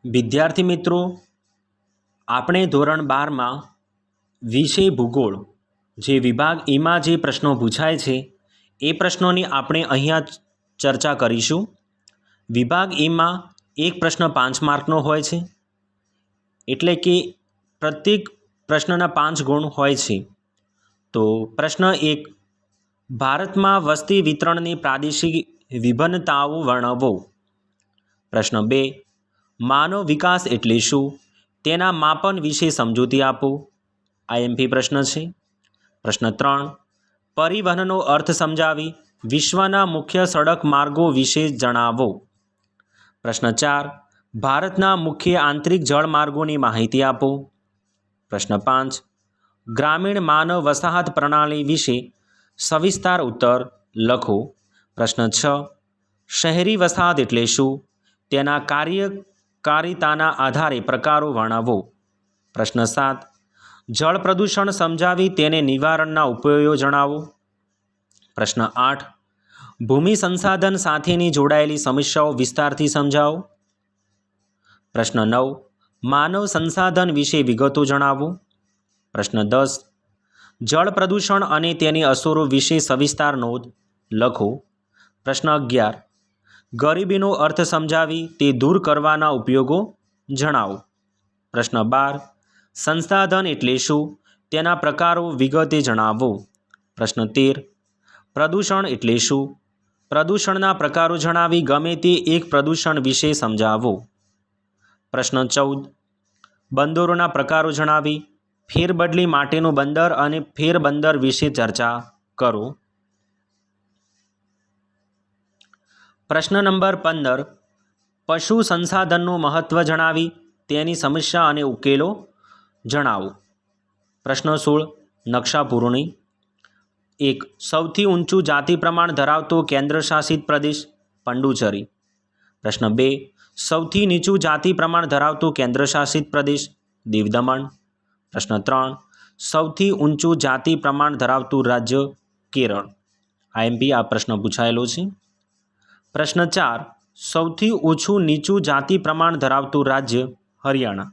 વિદ્યાર્થી મિત્રો, આપણે ધોરણ 12માં વિષય ભૂગોળ જે વિભાગ એમાં જે પ્રશ્નો પૂછાય છે એ પ્રશ્નોની આપણે અહીંયા ચર્ચા કરીશું. વિભાગ એમાં એક પ્રશ્ન 5 માર્કનો હોય છે, એટલે કે પ્રત્યેક પ્રશ્નના 5 ગુણ હોય છે. તો પ્રશ્ન 1, ભારતમાં વસ્તી વિતરણની પ્રાદેશિક વિભિન્નતાઓ વર્ણવો. પ્રશ્ન 2, માનવ વિકાસ એટલે શું, તેના માપન વિશે સમજૂતી આપો. આઈએમપી પ્રશ્ન છે. પ્રશ્ન 3, પરિવહનનો અર્થ સમજાવી વિશ્વના મુખ્ય સડક માર્ગો વિશે જણાવો. પ્રશ્ન 4, ભારતના મુખ્ય આંતરિક જળમાર્ગોની માહિતી આપો. પ્રશ્ન 5, ગ્રામીણ માનવ વસાહત પ્રણાલી વિશે સવિસ્તાર ઉત્તર લખો. પ્રશ્ન 6, શહેરી વસાહત એટલે શું, તેના કાર્યકારિતાના આધારે પ્રકારો વર્ણવો. પ્રશ્ન 7, જળ પ્રદૂષણ સમજાવી તેને નિવારણના ઉપાયો જણાવો. પ્રશ્ન 8, ભૂમિ સંસાધન સાથેની જોડાયેલી સમસ્યાઓ વિસ્તારથી સમજાવો. પ્રશ્ન 9, માનવ સંસાધન વિશે વિગતો જણાવો. પ્રશ્ન 10, જળ પ્રદૂષણ અને તેની અસરો વિશે સવિસ્તાર નોંધ લખો. પ્રશ્ન 11, ગરીબીનો અર્થ સમજાવી તે દૂર કરવાના ઉપયોગો જણાવો. પ્રશ્ન 12, સંસાધન એટલે શું, તેના પ્રકારો વિગતે જણાવો. પ્રશ્ન 13, પ્રદૂષણ એટલે શું, પ્રદૂષણના પ્રકારો જણાવી ગમે તે એક પ્રદૂષણ વિશે સમજાવો. પ્રશ્ન 14, બંદરોના પ્રકારો જણાવી ફેરબદલી માટેનું બંદર અને ફેરબંદર વિશે ચર્ચા કરો. પ્રશ્ન નંબર 15, પશુ સંસાધનનું મહત્ત્વ જણાવી તેની સમસ્યા અને ઉકેલો જણાવો. પ્રશ્ન 16, નકશા પૂરણી. 1, સૌથી ઊંચું જાતિ પ્રમાણ ધરાવતો કેન્દ્રશાસિત પ્રદેશ પંડુચેરી. પ્રશ્ન 2, સૌથી નીચું જાતિ પ્રમાણ ધરાવતું કેન્દ્રશાસિત પ્રદેશ દીવ દમણ. પ્રશ્ન 3, સૌથી ઊંચું જાતિ પ્રમાણ ધરાવતું રાજ્ય કેરળ. આઈએમપી આ પ્રશ્ન પૂછાયેલો છે. પ્રશ્ન 4, સૌથી ઓછું નીચું જાતિ પ્રમાણ ધરાવતું રાજ્ય હરિયાણા.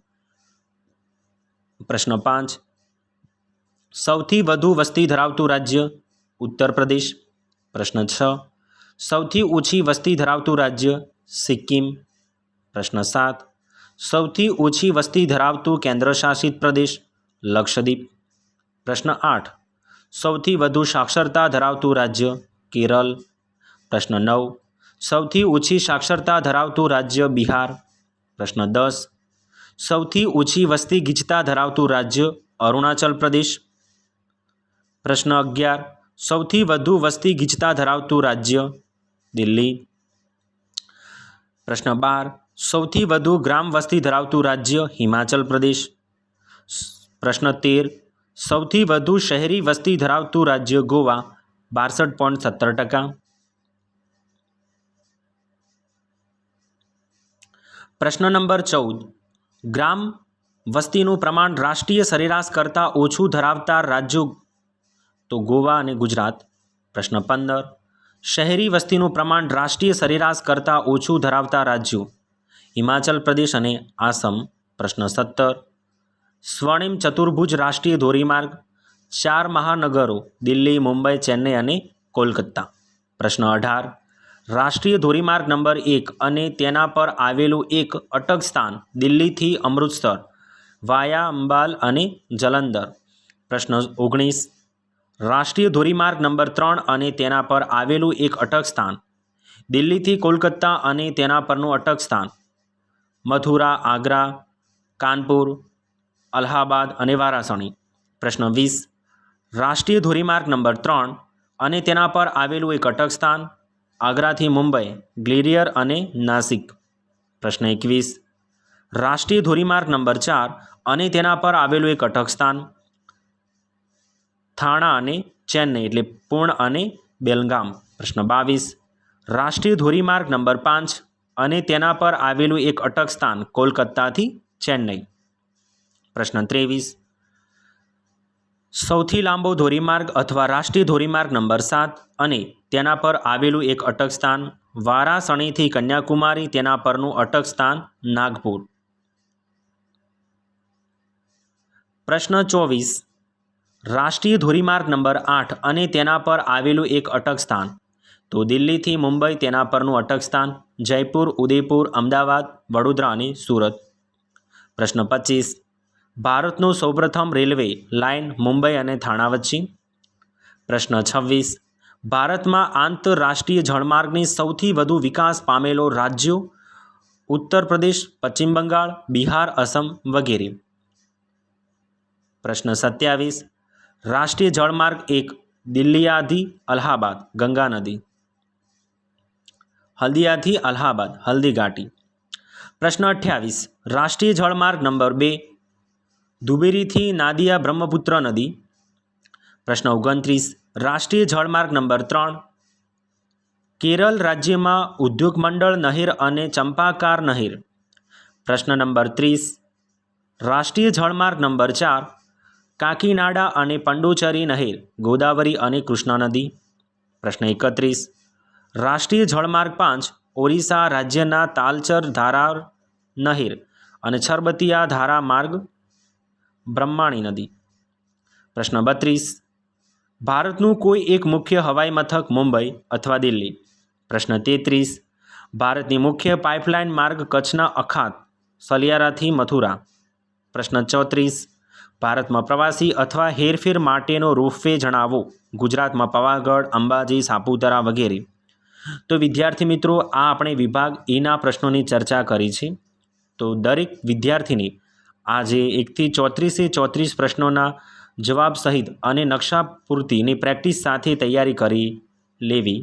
પ્રશ્ન 5, સૌથી વધુ વસ્તી ધરાવતું રાજ્ય ઉત્તર પ્રદેશ. પ્રશ્ન 6, સૌથી ઓછી વસ્તી ધરાવતું રાજ્ય સિક્કિમ. પ્રશ્ન 7, સૌથી ઓછી વસ્તી ધરાવતું કેન્દ્રશાસિત પ્રદેશ લક્ષદ્વીપ. પ્રશ્ન 8, સૌથી વધુ સાક્ષરતા ધરાવતું રાજ્ય કેરળ. પ્રશ્ન 9, સૌથી ઓછી સાક્ષરતા ધરાવતું રાજ્ય બિહાર. પ્રશ્ન 10, સૌથી ઓછી વસ્તી ગીચતા ધરાવતું રાજ્ય અરુણાચલ પ્રદેશ. પ્રશ્ન 11, સૌથી વધુ વસ્તી ગીચતા ધરાવતું રાજ્ય દિલ્હી. પ્રશ્ન 12, સૌથી વધુ ગ્રામ વસ્તી ધરાવતું રાજ્ય હિમાચલ પ્રદેશ. પ્રશ્ન 13, સૌથી વધુ શહેરી વસ્તી ધરાવતું રાજ્ય ગોવા 62.17%. પ્રશ્ન નંબર 14, ગ્રામ વસ્તીનું પ્રમાણ રાષ્ટ્રીય સરેરાશ કરતાં ઓછું ધરાવતા રાજ્યો તો ગોવા અને ગુજરાત. પ્રશ્ન 15, શહેરી વસ્તીનું પ્રમાણ રાષ્ટ્રીય સરેરાશ કરતાં ઓછું ધરાવતા રાજ્યો હિમાચલ પ્રદેશ અને આસામ. પ્રશ્ન 17, સ્વર્ણિમ ચતુર્ભુજ રાષ્ટ્રીય ધોરીમાર્ગ 4 મહાનગરો દિલ્હી, મુંબઈ, ચેન્નઈ અને કોલકાતા. પ્રશ્ન 18, રાષ્ટ્રીય ધોરીમાર્ગ નંબર 1 અને તેના પર આવેલું એક અટક સ્થાન દિલ્હીથી અમૃતસર વાયા અંબાલ અને જલંધર. પ્રશ્ન 19, રાષ્ટ્રીય ધોરીમાર્ગ નંબર 3 અને તેના પર આવેલું એક અટક સ્થાન દિલ્હીથી કોલકાતા અને તેના પરનું અટક સ્થાન મથુરા, આગ્રા, કાનપુર, અલ્હાબાદ અને વારાણસી. પ્રશ્ન 20, રાષ્ટ્રીય ધોરીમાર્ગ નંબર 3 અને તેના પર આવેલું એક અટક સ્થાન આગ્રાથી મુંબઈ, ગ્વાલિયર અને નાસિક. પ્રશ્ન 21, રાષ્ટ્રીય ધોરીમાર્ગ નંબર 4 અને તેના પર આવેલું એક અટક સ્થાન થાણા અને ચેન્નઈ એટલે પૂર્ણ અને બેલગામ. પ્રશ્ન 22, રાષ્ટ્રીય ધોરીમાર્ગ નંબર 5 અને તેના પર આવેલું એક અટક સ્થાન કોલકાતાથી ચેન્નઈ. પ્રશ્ન 23, સૌથી લાંબો ધોરીમાર્ગ અથવા રાષ્ટ્રીય ધોરીમાર્ગ નંબર 7 અને તેના પર આવેલું એક અટક સ્થાન વારાણસીથી કન્યાકુમારી, તેના પરનું અટક સ્થાન નાગપુર. પ્રશ્ન 24, રાષ્ટ્રીય ધોરીમાર્ગ નંબર 8 અને તેના પર આવેલું એક અટક સ્થાન. તો દિલ્હીથી મુંબઈ તેના પરનું અટક સ્થાન, જયપુર, ઉદયપુર, અમદાવાદ, વડોદરા અને સુરત. પ્રશ્ન 25, ભારતનું સૌપ્રથમ રેલવે લાઇન મુંબઈ અને થાણા વચ્ચે. પ્રશ્ન 26, ભારતમાં આંતરરાષ્ટ્રીય જળમાર્ગની સૌથી વધુ વિકાસ પામેલો રાજ્યો ઉત્તર પ્રદેશ, પશ્ચિમ બંગાળ, બિહાર, અસમ વગેરે. પ્રશ્ન 27, રાષ્ટ્રીય જળમાર્ગ 1 દિલ્હીયાથી અલ્હાબાદ ગંગા નદી, હલ્દિયાથી અલ્હાબાદ હલ્દી ઘાટી. પ્રશ્ન 28, રાષ્ટ્રીય જળમાર્ગ નંબર 2 દુબેરીથી નાદિયા બ્રહ્મપુત્ર નદી. પ્રશ્ન 29, રાષ્ટ્રીય જળમાર્ગ નંબર 3 કેરળ રાજ્યમાં ઉદ્યોગ મંડળ નહેર અને ચંપાકાર નહેર. પ્રશ્ન નંબર 30, રાષ્ટ્રીય જળમાર્ગ નંબર 4 કાકીનાડા અને પંડુચેરી નહેર, ગોદાવરી અને કૃષ્ણા નદી. પ્રશ્ન 31, રાષ્ટ્રીય જળમાર્ગ 5 ઓરિસ્સા રાજ્યના તાલચર ધારા નહેર અને છરબતિયા ધારા માર્ગ, બ્રહ્માણી નદી. પ્રશ્ન 32, ભારતનું કોઈ એક મુખ્ય હવાઈ મથક મુંબઈ અથવા દિલ્હી. પ્રશ્ન 33, ભારતની મુખ્ય પાઇપલાઇન માર્ગ કચ્છના અખાત સલિયારાથી મથુરા. પ્રશ્ન 34, ભારતમાં પ્રવાસી અથવા હેરફેર માટેનો રોપવે જણાવો. ગુજરાતમાં પાવાગઢ, અંબાજી, સાપુતારા વગેરે. તો વિદ્યાર્થી મિત્રો, આ આપણે વિભાગ એના પ્રશ્નોની ચર્ચા કરી છે. તો દરેક વિદ્યાર્થીને આજે 1 થી 34 પ્રશ્નોના જવાબ સહિત અને નકશા પૂરતીની પ્રેક્ટિસ સાથે તૈયારી કરી લેવી